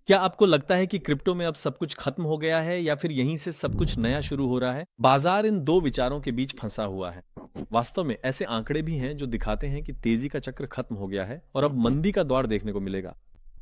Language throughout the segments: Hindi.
क्या आपको लगता है कि क्रिप्टो में अब सब कुछ खत्म हो गया है या फिर यहीं से सब कुछ नया शुरू हो रहा है? बाजार इन दो विचारों के बीच फंसा हुआ है। वास्तव में ऐसे आंकड़े भी हैं जो दिखाते हैं कि तेजी का चक्र खत्म हो गया है और अब मंदी का दौर देखने को मिलेगा।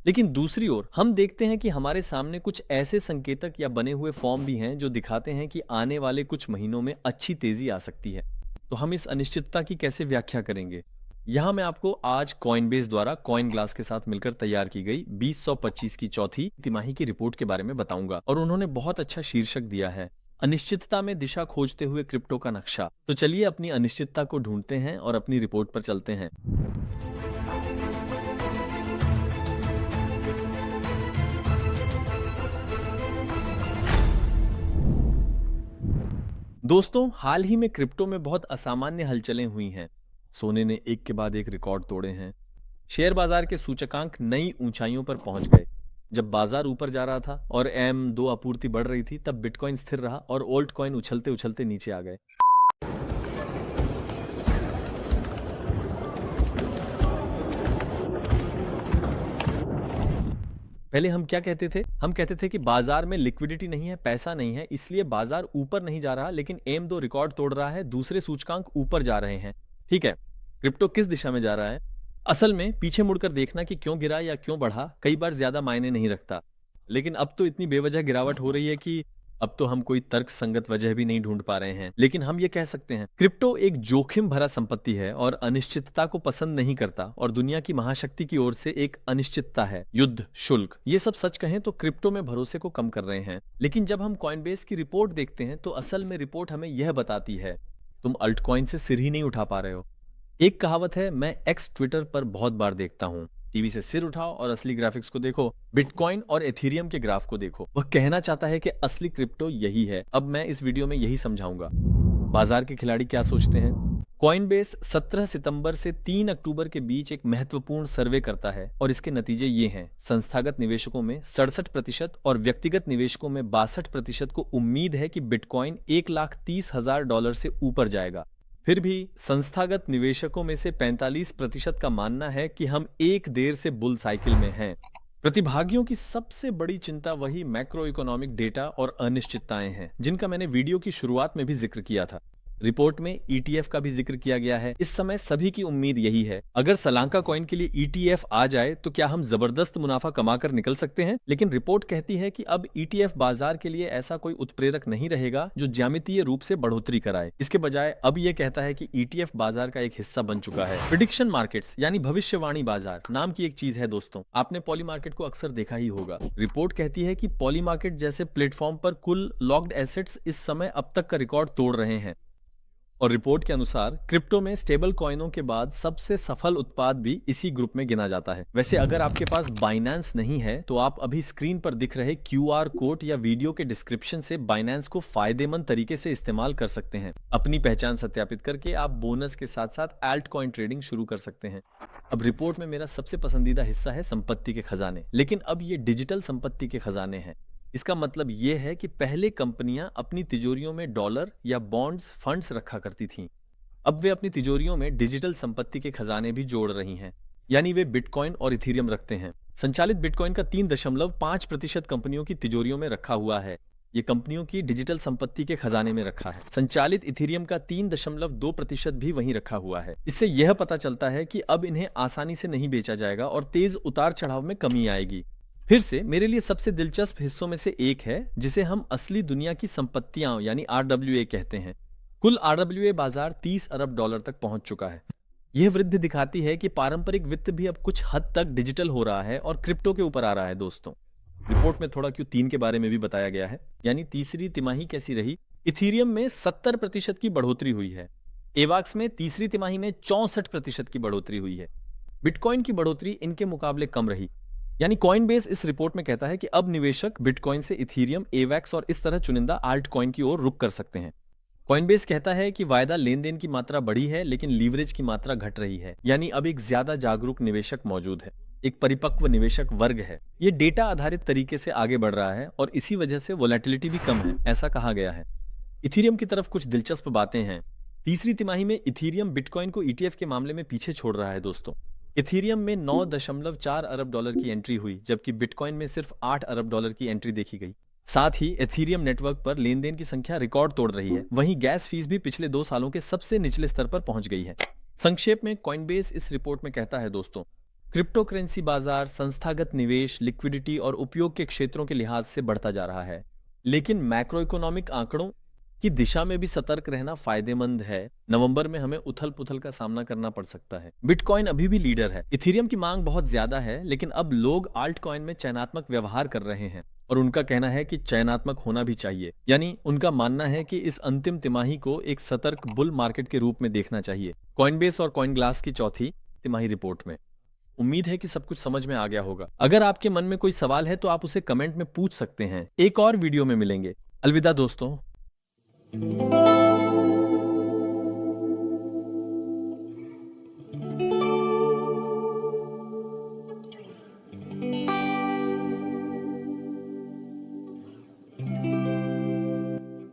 लेकिन दूसरी ओर हम देखते हैं कि हमारे सामने कुछ ऐसे संकेतक या बने हुए फॉर्म भी हैं जो दिखाते हैं कि आने वाले कुछ महीनों में अच्छी तेजी आ सकती है। तो हम इस अनिश्चितता की कैसे व्याख्या करेंगे? यहाँ मैं आपको आज कॉइनबेस द्वारा कॉइन ग्लास के साथ मिलकर तैयार की गई 2025 की चौथी तिमाही की रिपोर्ट के बारे में बताऊंगा और उन्होंने बहुत अच्छा शीर्षक दिया है, अनिश्चितता में दिशा खोजते हुए क्रिप्टो का नक्शा। तो चलिए अपनी अनिश्चितता को ढूंढते हैं और अपनी रिपोर्ट पर चलते हैं। दोस्तों, हाल ही में क्रिप्टो में बहुत असामान्य हलचलें हुई हैं। सोने ने एक के बाद एक रिकॉर्ड तोड़े हैं। शेयर बाजार के सूचकांक नई ऊंचाइयों पर पहुंच गए। जब बाजार ऊपर जा रहा था और M2 आपूर्ति बढ़ रही थी, तब बिटकॉइन स्थिर रहा और ओल्ट कॉइन उछलते उछलते नीचे आ गए। पहले हम क्या कहते थे? हम कहते थे कि बाजार में लिक्विडिटी नहीं है, पैसा नहीं है, इसलिए बाजार ऊपर नहीं जा रहा। लेकिन M2 रिकॉर्ड तोड़ रहा है, दूसरे सूचकांक ऊपर जा रहे हैं। ठीक है, क्रिप्टो किस दिशा में जा रहा है? असल में पीछे मुड़कर देखना कि क्यों गिरा या क्यों बढ़ा कई बार ज्यादा मायने नहीं रखता। लेकिन अब तो इतनी बेवजह गिरावट हो रही है कि अब तो हम कोई तर्क संगत वजह भी नहीं ढूंढ पा रहे हैं। लेकिन हम ये कह सकते हैं, क्रिप्टो एक जोखिम भरा संपत्ति है और अनिश्चितता को पसंद नहीं करता, और दुनिया की महाशक्ति की ओर से एक अनिश्चितता है, युद्ध, शुल्क, ये सब सच कहें तो क्रिप्टो में भरोसे को कम कर रहे हैं। लेकिन जब हम कॉइनबेस की रिपोर्ट देखते हैं तो असल में रिपोर्ट हमें यह बताती है, तुम अल्टकॉइन से सिर ही नहीं उठा पा रहे हो। एक कहावत है, मैं एक्स ट्विटर पर बहुत बार देखता हूँ, टीवी से सिर उठाओ और असली ग्राफिक्स को देखो, बिटकॉइन और एथीरियम के ग्राफ को देखो। वह कहना चाहता है कि असली क्रिप्टो यही है। अब मैं इस वीडियो में यही समझाऊंगा। बाजार के खिलाड़ी क्या सोचते हैं? कॉइनबेस 17 सितंबर से 3 अक्टूबर के बीच एक महत्वपूर्ण सर्वे करता है और इसके नतीजे ये हैं। संस्थागत निवेशकों में 67% और व्यक्तिगत निवेशकों में 62% को उम्मीद है कि बिटकॉइन $1,30,000 से ऊपर जाएगा। फिर भी संस्थागत निवेशकों में से 45% का मानना है कि हम एक देर से बुल साइकिल में हैं। प्रतिभागियों की सबसे बड़ी चिंता वही मैक्रो इकोनॉमिक डेटा और अनिश्चितताएं हैं, जिनका मैंने वीडियो की शुरुआत में भी जिक्र किया था। रिपोर्ट में ETF का भी जिक्र किया गया है। इस समय सभी की उम्मीद यही है, अगर सलांका कॉइन के लिए ETF आ जाए तो क्या हम जबरदस्त मुनाफा कमाकर निकल सकते हैं। लेकिन रिपोर्ट कहती है कि अब ETF बाजार के लिए ऐसा कोई उत्प्रेरक नहीं रहेगा जो ज्यामितीय रूप से बढ़ोतरी कराए। इसके बजाय अब यह कहता है कि ETF बाजार का एक हिस्सा बन चुका है। प्रिडिक्शन मार्केट्स यानी भविष्यवाणी बाजार नाम की एक चीज है दोस्तों। आपने पॉली मार्केट को अक्सर देखा ही होगा। रिपोर्ट कहती है कि पॉली मार्केट जैसे प्लेटफॉर्म पर कुल लॉक्ड एसेट्स इस समय अब तक का रिकॉर्ड तोड़ रहे हैं। और रिपोर्ट के अनुसार क्रिप्टो में स्टेबल कॉइनों के बाद सबसे सफल उत्पाद भी इसी ग्रुप में गिना जाता है। वैसे अगर आपके पास बाइनेंस नहीं है तो आप अभी स्क्रीन पर दिख रहे QR कोड या वीडियो के डिस्क्रिप्शन से बाइनेंस को फायदेमंद तरीके से इस्तेमाल कर सकते हैं। अपनी पहचान सत्यापित करके आप बोनस के साथ साथ एल्ट कॉइन ट्रेडिंग शुरू कर सकते हैं। अब रिपोर्ट में मेरा सबसे पसंदीदा हिस्सा है संपत्ति के खजाने। लेकिन अब ये डिजिटल संपत्ति के खजाने हैं। इसका मतलब यह है कि पहले कंपनियां अपनी तिजोरियों में डॉलर या बॉन्ड्स, फंड्स रखा करती थीं। अब वे अपनी तिजोरियों में डिजिटल संपत्ति के खजाने भी जोड़ रही हैं, यानी वे बिटकॉइन और इथीरियम रखते हैं। संचालित बिटकॉइन का 3.5% कंपनियों की तिजोरियों में रखा हुआ है। ये कंपनियों की डिजिटल संपत्ति के खजाने में रखा है। संचालित इथीरियम का 3.2% भी वहीं रखा हुआ है। इससे यह पता चलता है कि अब इन्हें आसानी से नहीं बेचा जाएगा और तेज उतार चढ़ाव में कमी आएगी। फिर से मेरे लिए सबसे दिलचस्प हिस्सों में से एक है जिसे हम असली दुनिया की संपत्तियां यानी RWA कहते हैं। कुल RWA बाजार $30 अरब तक पहुंच चुका है। यह वृद्धि दिखाती है कि पारंपरिक वित्त भी अब कुछ हद तक डिजिटल हो रहा है और क्रिप्टो के ऊपर आ रहा है। दोस्तों, रिपोर्ट में थोड़ा Q3 के बारे में भी बताया गया है, यानी तीसरी तिमाही कैसी रही। इथीरियम में 70% की बढ़ोतरी हुई है। एवाक्स में तीसरी तिमाही में 64% की बढ़ोतरी हुई है। बिटकॉइन की बढ़ोतरी इनके मुकाबले कम रही। यानी कॉइनबेस इस रिपोर्ट में कहता है कि अब निवेशक बिटकॉइन से इथीरियम, एवैक्स और इस तरह चुनिंदा आल्ट कॉइन की ओर रुख कर सकते हैं। कॉइनबेस कहता है कि वायदा लेन देन की मात्रा बढ़ी है लेकिन लीवरेज की मात्रा घट रही है। यानी अब एक ज्यादा जागरूक निवेशक मौजूद है, एक परिपक्व निवेशक वर्ग है। ये डेटा आधारित तरीके से आगे बढ़ रहा है और इसी वजह से वोलेटिलिटी भी कम है, ऐसा कहा गया है। इथीरियम की तरफ कुछ दिलचस्प बातें हैं। तीसरी तिमाही में इथीरियम बिटकॉइन को ETF के मामले में पीछे छोड़ रहा है। दोस्तों, इथीरियम में 9.4 अरब डॉलर की एंट्री हुई, जबकि बिटकॉइन में सिर्फ 8 अरब डॉलर की एंट्री देखी गई। साथ ही इथीरियम नेटवर्क पर लेन देन की संख्या रिकॉर्ड तोड़ रही है। वहीं गैस फीस भी पिछले 2 सालों के सबसे निचले स्तर पर पहुंच गई है। संक्षेप में कॉइनबेस इस रिपोर्ट में कहता है दोस्तों, क्रिप्टो करेंसी बाजार संस्थागत निवेश, लिक्विडिटी और उपयोग के क्षेत्रों के लिहाज से बढ़ता जा रहा है, लेकिन मैक्रो इकोनॉमिक आंकड़ों की दिशा में भी सतर्क रहना फायदेमंद है। नवंबर में हमें उथल पुथल का सामना करना पड़ सकता है। बिटकॉइन अभी भी लीडर है। इथीरियम की मांग बहुत ज्यादा है, लेकिन अब लोग आल्ट कॉइन में चयनात्मक व्यवहार कर रहे हैं और उनका कहना है कि चयनात्मक होना भी चाहिए। यानी उनका मानना है कि इस अंतिम तिमाही को एक सतर्क बुल मार्केट के रूप में देखना चाहिए। कॉइनबेस और कॉइनग्लास की चौथी तिमाही रिपोर्ट में। उम्मीद है कि सब कुछ समझ में आ गया होगा। अगर आपके मन में कोई सवाल है तो आप उसे कमेंट में पूछ सकते हैं। एक और वीडियो में मिलेंगे। अलविदा दोस्तों।